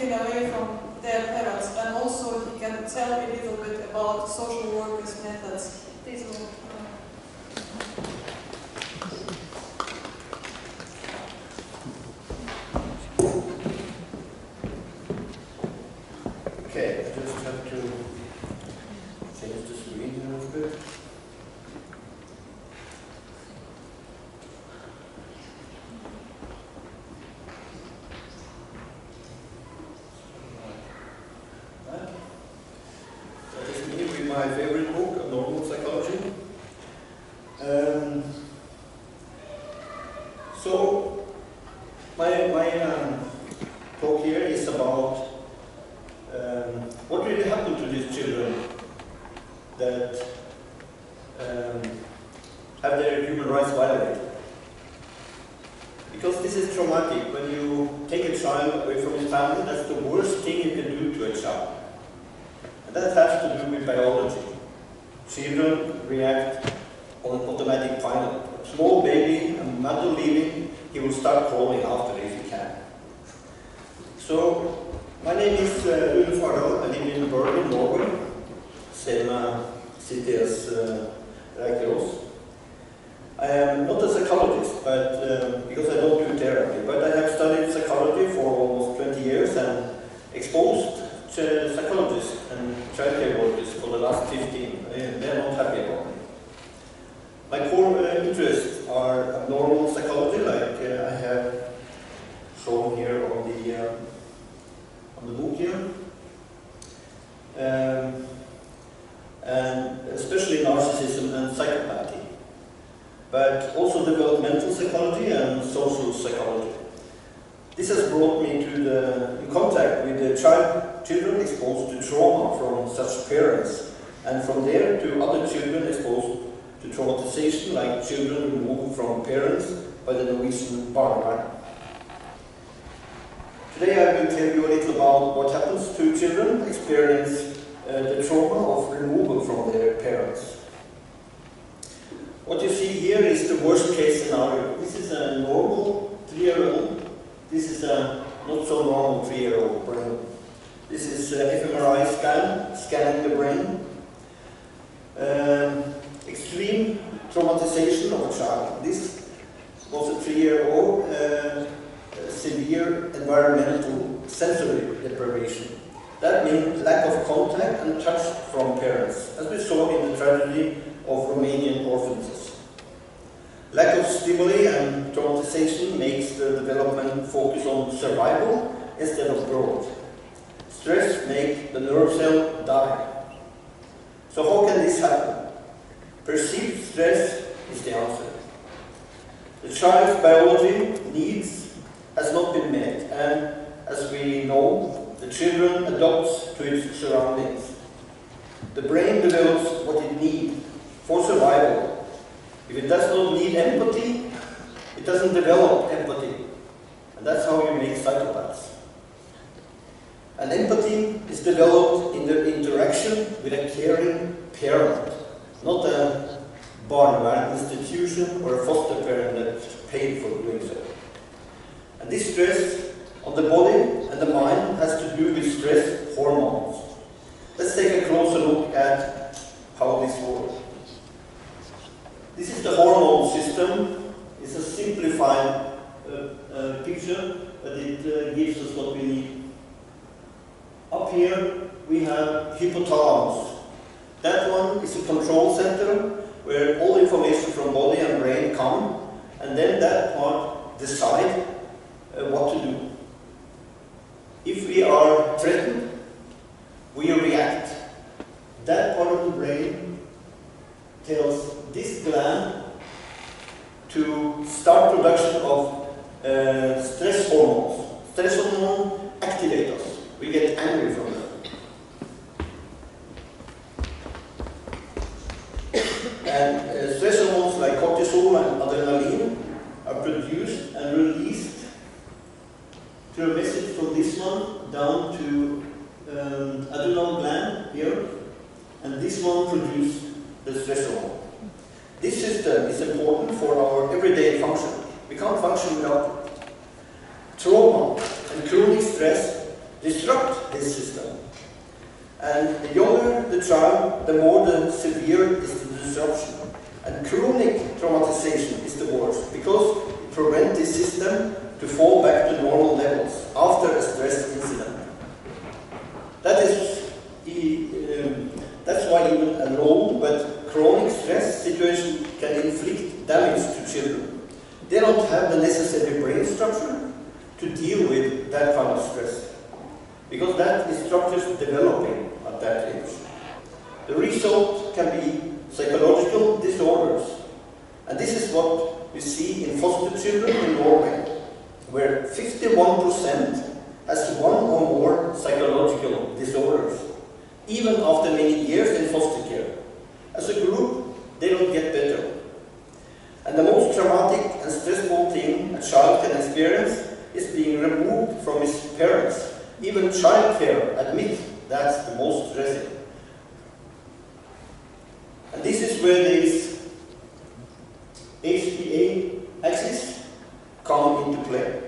taken away from their parents, and also he can tell a little bit about social workers' methods. Please move. Okay, I just have to change the screen a little bit. That is me with my favorite book, Abnormal Psychology. So, my talk here is about what really happened to these children that have their human rights violated. Because this is traumatic. When you take a child away from his family, that's the worst thing you can do to a child. And that has to do with biology. Children react on an automatic pilot. A small baby, a mother leaving, he will start crawling after if he can. So, my name is Ulf Hardal. I live in Bergen, Norway, same city as Reikerås. I am not a psychologist, but because I don't do therapy, but I have studied psychology for almost 20 years and exposed psychologists and childcare workers for the last 15. They're not happy about me. My core interests are abnormal psychology, like I have shown here on the book here, and especially narcissism and psychopathy, but also developmental psychology and social psychology. This has brought me in contact with the children exposed to trauma from such parents, and from there to other children exposed to traumatization, like children removed from parents by the Norwegian barnevern. Today I will tell you a little about what happens to children who experience the trauma of removal from their parents. What you see here is the worst case scenario. This is a normal 3-year-old. This is a not so normal 3-year-old brain. This is fMRI scanning the brain. Extreme traumatization of a child. This was a 3-year-old. Severe environmental sensory deprivation. That means lack of contact and touch from parents, as we saw in the tragedy of Romanian orphanages. Lack of stimuli and traumatization makes the development focus on survival instead of growth. Stress makes the nerve cell die. So how can this happen? Perceived stress is the answer. The child's biology needs has not been met, and as we know, the children adapts to its surroundings. The brain develops what it needs for survival. If it does not need empathy, it doesn't develop empathy. And that's how you make psychopaths. And empathy is developed in the interaction with a caring parent, not a barnevern institution or a foster parent that's paid for doing so. And this stress on the body and the mind has to do with stress hormones. Let's take a closer look at how this works. This is the hormone system. It's a simplified picture, but it gives us what we need. Up here we have hypothalamus. That one is a control center where all information from body and brain come, and then that part decides what to do. If we are threatened, we react. That part of the brain tells this gland to start production of stress hormones. Stress hormones activate us. We get angry from them. And stress hormones like cortisol and adrenaline are produced and released through a message from this one down to adrenal gland here, and this one produces the stress hormone. This system is important for our everyday function. We can't function without it. Trauma and chronic stress disrupt this system. And the younger the child, the more severe is the disruption. And chronic traumatization is the worst, because it prevents the system to fall back to normal levels after a stress incident. That's why even a low but chronic stress situation can inflict damage to children. They don't have the necessary brain structure to deal with that kind of stress, because that is structures developing at that age. The result can be psychological disorders, and this is what we see in foster children in Norway, where 51% has one or more psychological disorders, even after many years in foster care. As a group, they don't get better. And the most traumatic and stressful thing a child can experience is being removed from his parents. Even child care admit that's the most stressing. And this is where these HPA axis come into play.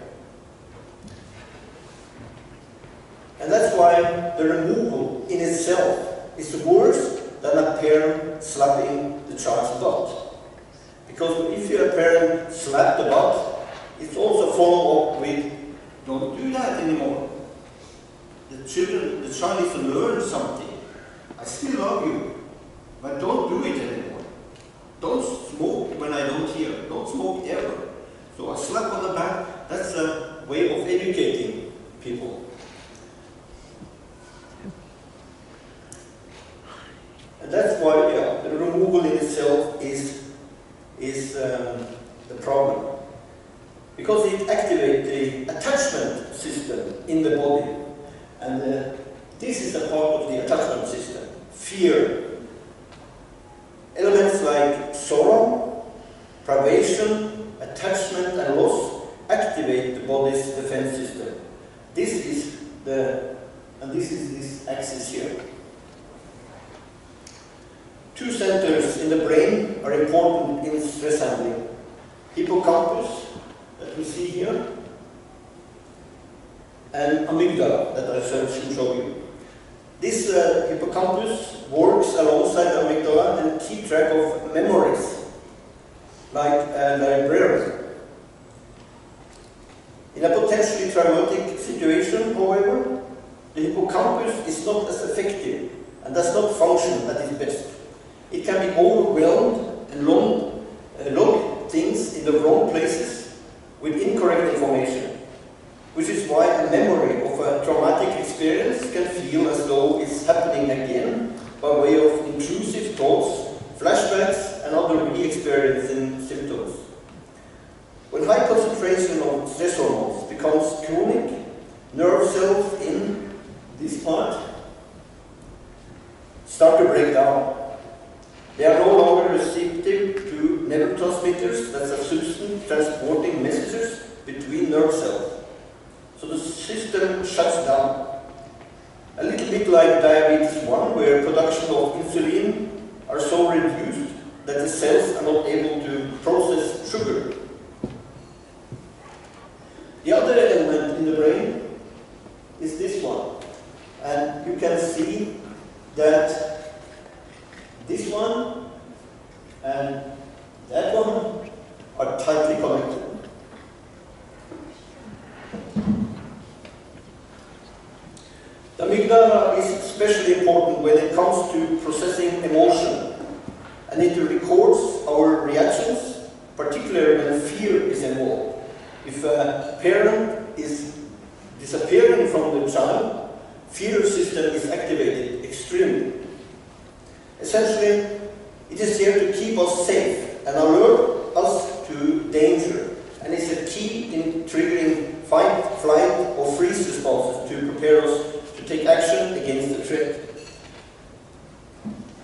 And that's why the removal in itself is worse than a parent slapping the child's butt. Because if your parent slap the butt, it's also follow up with, don't do that anymore. The child needs to learn something. I still love you, but don't do it anymore. Don't smoke when I don't hear. Don't smoke ever. So a slap on the back, that's a way of educating people. And that's why, the removal in itself is the problem. Because it activates the attachment system in the body. And this is a part of the attachment system. Fear. Elements like sorrow, privation, attachment and loss activate the body's defense system. This is this axis here. Two centers in the brain are important in stress handling. Hippocampus, that we see here, and amygdala, that I should show you. This hippocampus works alongside the amygdala and keep track of memories, like a librarian. In a potentially traumatic situation, however, the hippocampus is not as effective and does not function at its best. It can be overwhelmed and log things in the wrong places with incorrect information, which is why a memory of a traumatic experience can feel as though it's happening again by way of intrusive thoughts, flashbacks, and other re-experiencing symptoms. When high concentration of stress hormones becomes chronic, nerve cells in this part start to break down. They are no longer receptive to neurotransmitters, that's a substance transporting messages between nerve cells. So the system shuts down. A little bit like diabetes 1, where production of insulin are so reduced that the cells are not able to process sugar. The other element in the brain is this one. And you can see that this one and that one are tightly connected. The amygdala is especially important when it comes to processing emotion, and it records our reactions, particularly when fear is involved. If a parent is disappearing from the child, fear system is activated extremely. Essentially, it is here to keep us safe and alert us to danger, and it's a key in triggering fight, flight, or freeze responses to prepare us to take action against the threat.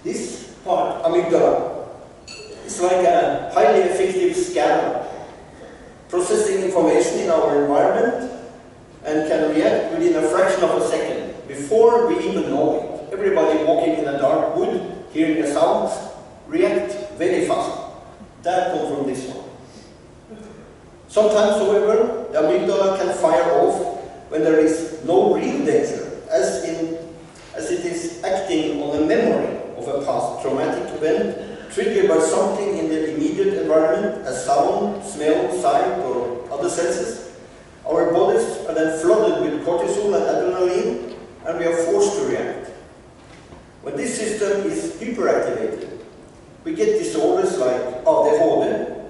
This part, amygdala, is like a highly effective scanner, processing information in our environment and can react within a fraction of a second, before we even know it. Everybody walking in a dark wood, hearing a sound, react very fast. That comes from this one. Sometimes, however, the amygdala can fire off when there is no real danger, as it is acting on a memory of a past traumatic event triggered by something in the immediate environment, as sound, smell, sight, or other senses. Our bodies are then flooded with cortisol and adrenaline, and we are forced to react. When this system is hyperactivated, we get disorders like ADHD.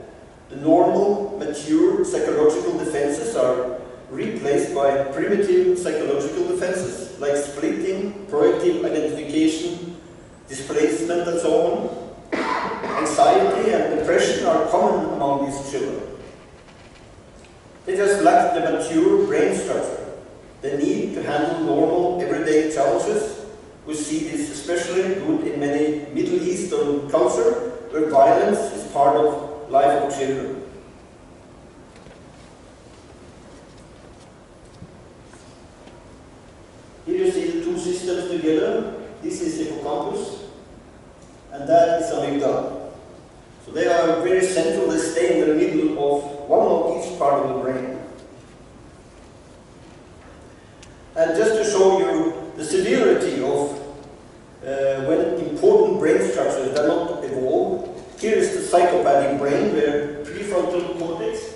The normal, mature psychological defenses are replaced by primitive psychological defenses like splitting, projective identification, displacement, and so on. Anxiety and depression are common among these children. They just lack the mature brain structure, the need to handle normal, everyday challenges. We see this especially good in many Middle Eastern culture, where violence is part of life of children. Here you see the two systems together. This is hippocampus, and that is amygdala. So they are very central, they stay in the middle of one of each part of the brain. And just to show you the severity of when important brain structures do not evolve, here is the psychopathic brain, where prefrontal cortex,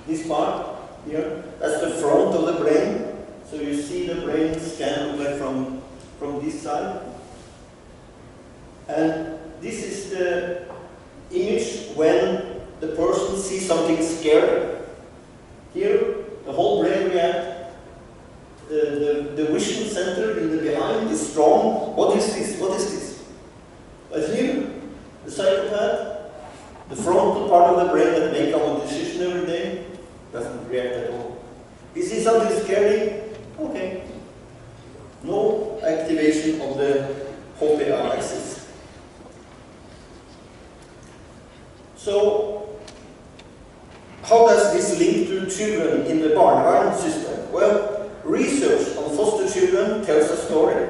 this part here, that's the front of the brain. So you see the brain scan like from this side. And this is the image when the person sees something scary. Here, the whole brain reacts. The vision center in the behind is strong. What is this? What is this? But here, the psychopath, the frontal part of the brain that makes our decision every day, doesn't react at all. You see something scary? Okay. No activation of the HPA axis. So, how does this link to children in the barnevern system? Well, research on foster children tells a story.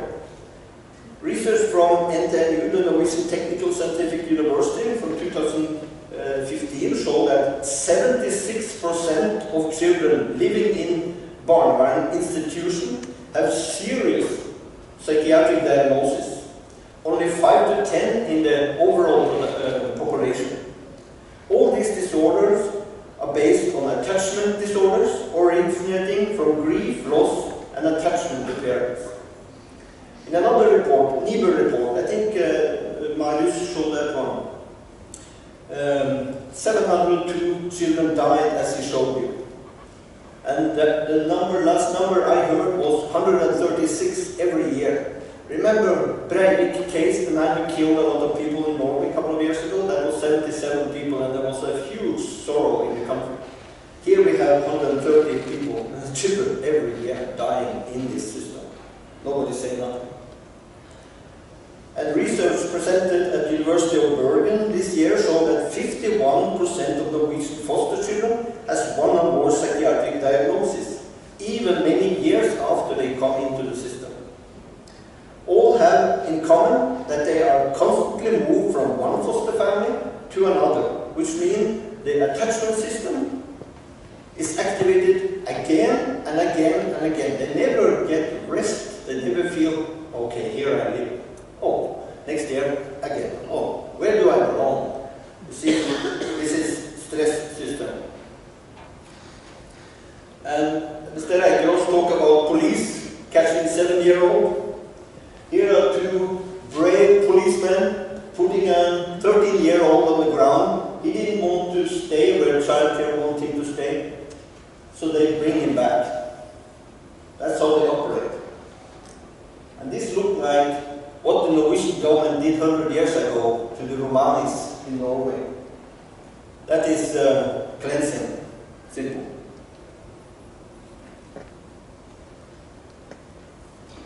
Research from NTNU, the Norwegian Technical Scientific University, from 2015 showed that 76% of children living in barnevern institutions have serious psychiatric diagnosis. Only 5 to 10 in the overall population. All these disorders are based on attachment disorders originating from grief, loss, and attachment to parents. In another report, Niebuhr report, I think Marius showed that one. 702 children died, as he showed you. And the last number I heard was 136 every year. Remember Breivik case, the man who killed a lot of people in Norway a couple of years ago? That was 77 people, and there was a huge sorrow in the country. Here we have 130 people, children every year dying in this system. Nobody saying nothing. And research presented at the University of Bergen this year showed that 51% of Norwegian foster children has one or more psychiatric diagnoses, even many years after they come into the system. All have in common that they are constantly moved from one foster family to another, which means the attachment system is activated again and again and again. They never get rest. They never feel, okay, here I live. Oh, next year again. Oh, where do I belong? You see, this is stress system. And Mr. Eikerås talk about police catching 7-year-old. Here are two brave policemen putting a 13-year-old on the ground. He didn't want to stay where child care wanted him to stay, so they bring him back. That's how they operate. And this looked like what the Norwegian government did 100 years ago to the Romanis in Norway. That is cleansing. Simple.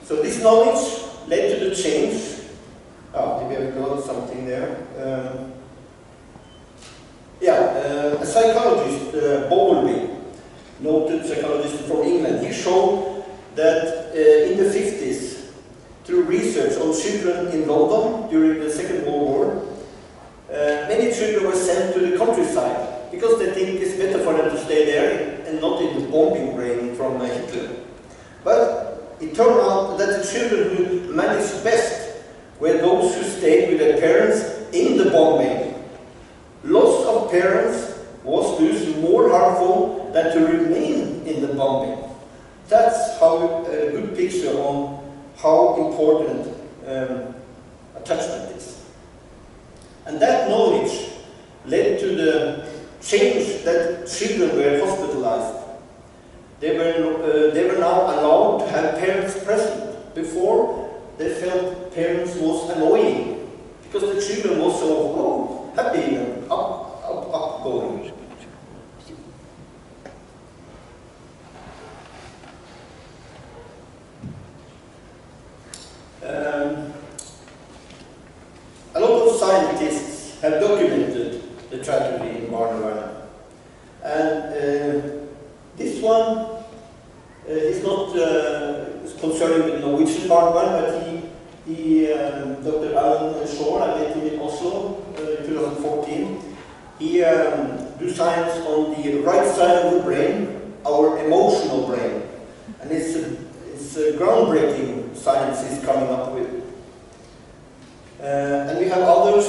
So this knowledge led to the change. Oh, maybe I've got something there. A psychologist, Bowlby, noted psychologist from England, he showed that in the 50s, through research on children in London during the Second World War, many children were sent to the countryside because they think it's better for them to stay there. and not in the bombing rain from Hitler. But it turned out that the children who managed best were those who stayed with their parents in the bombing. Loss of parents was thus more harmful than to remain in the bombing. That's how a good picture on how important attachment is. And that knowledge led to the change that children were hospitalized. They were now allowed to have parents present. Before, they felt parents was annoying because the children was so happy and upgoing. A lot of scientists have documented the tragedy in Barnevern. And this one is not concerning the Norwegian Barnevern, but Dr. Alan Shore, I met him in Oslo in 2014. He do science on the right side of the brain, our emotional brain. And it's a groundbreaking science he's coming up with. And we have others,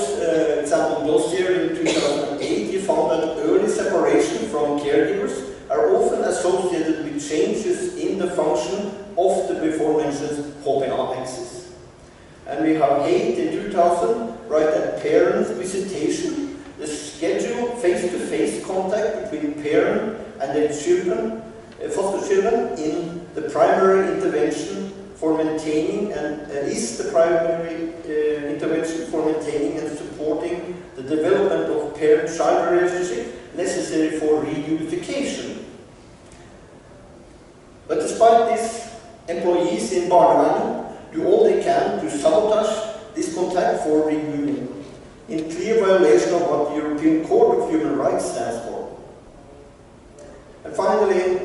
example Dossier in 2008, he found that early separation from caregivers are often associated with changes in the function of the before-mentioned Hoppe axis. And we have Haidt in 2000, right, that parent visitation, the schedule face-to-face contact between parent and their children, foster children, in the primary intervention for maintaining and is the primary intervention for maintaining and supporting the development of parent-child relationship necessary for reunification. But despite this, employees in Barnevern do all they can to sabotage this contact for reunion, in clear violation of what the European Court of Human Rights stands for. And finally,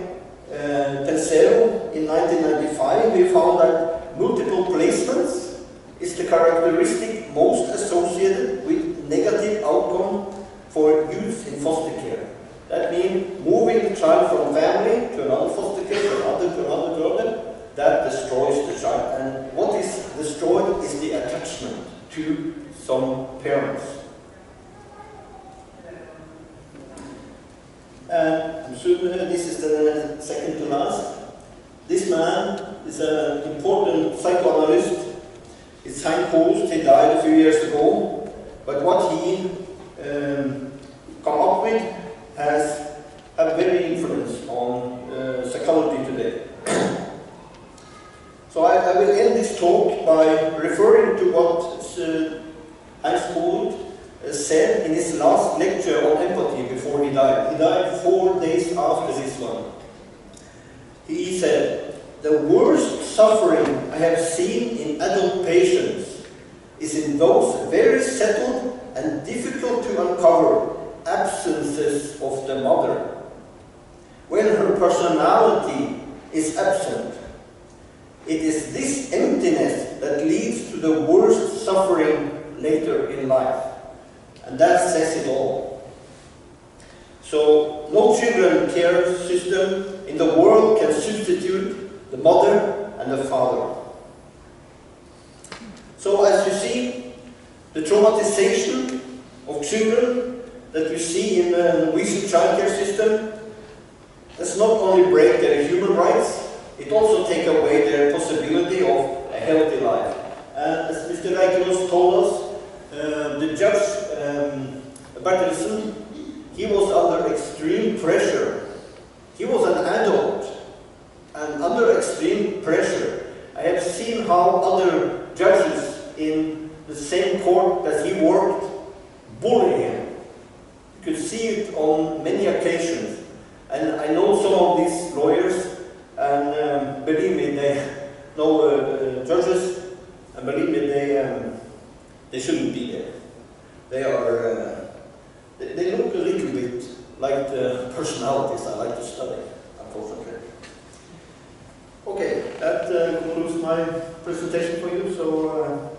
Pensero, in 1995, we found that multiple placements is the characteristic most associated with negative outcome for youth in foster care. That means moving the child from family to another foster care, to another garden, that destroys the child. And what is destroyed is the attachment to some parents. And so this is the second to last. This man is an important psychoanalyst. It's Hein Post, he died a few years ago. But what he come up with has a very influence on psychology today. So I will end this talk by referring to what Hein Post said in his last lecture on empathy before he died. He died 4 days after this one. He said, "The worst suffering I have seen in adult patients is in those very settled and difficult to uncover absences of the mother. When her personality is absent, it is this emptiness that leads to the worst suffering later in life." And that says it all. So, no children care system in the world can substitute the mother and the father. So, as you see, the traumatization of children that we see in the Norwegian childcare system does not only break their human rights, it also takes away their possibility of a healthy life. And as Mr. Reikelos told us, the judge, Bertelsen, he was under extreme pressure. He was an adult, and under extreme pressure. I have seen how other judges in the same court that he worked bully him. You could see it on many occasions. And I know some of these lawyers, and believe me, they know judges, and believe me, they shouldn't be there. They are, they look a little bit like the personalities I like to study, unfortunately. Okay, that concludes my presentation for you, so